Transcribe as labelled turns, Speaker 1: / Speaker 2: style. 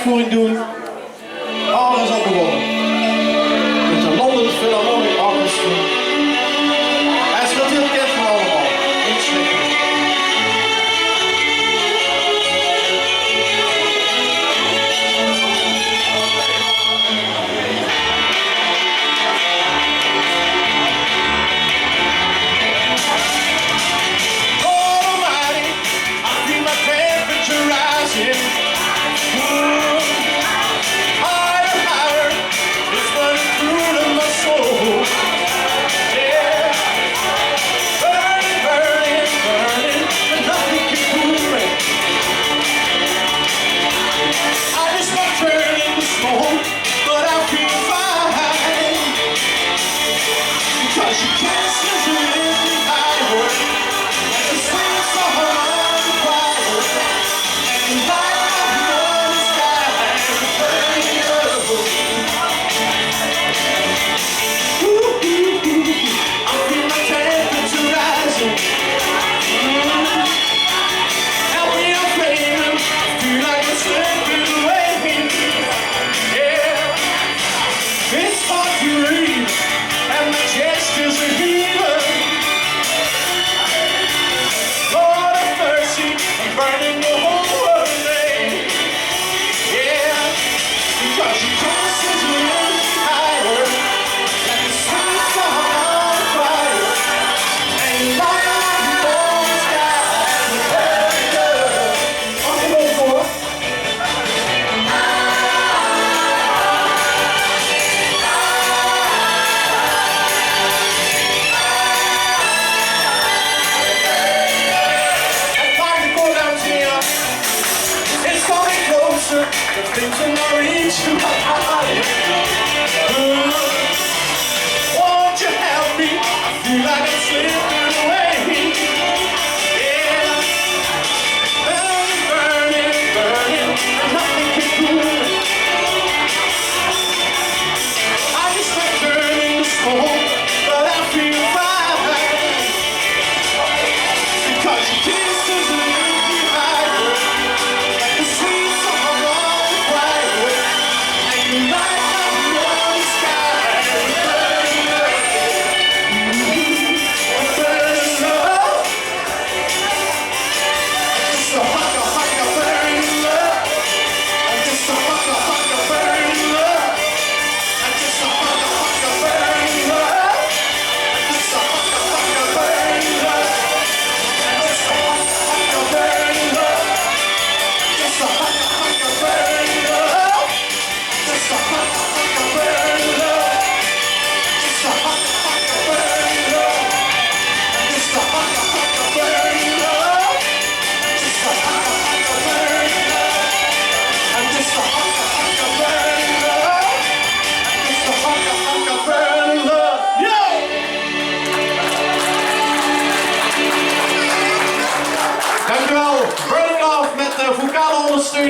Speaker 1: uitvoering doen. Alles al begonnen. Met de London Philharmonic Orchestra. Hij is natuurlijk bekend van allemaal. Niet schrikken. The things will not reach too high. Won't you help me? I feel like I'm slipping away. Yeah, burning, burning, and nothing can cool me. I just like turning the smoke, but I feel fine because your kisses leave me higher, like the sweet summer. Dankjewel, Burning Love met vocale ondersteuning.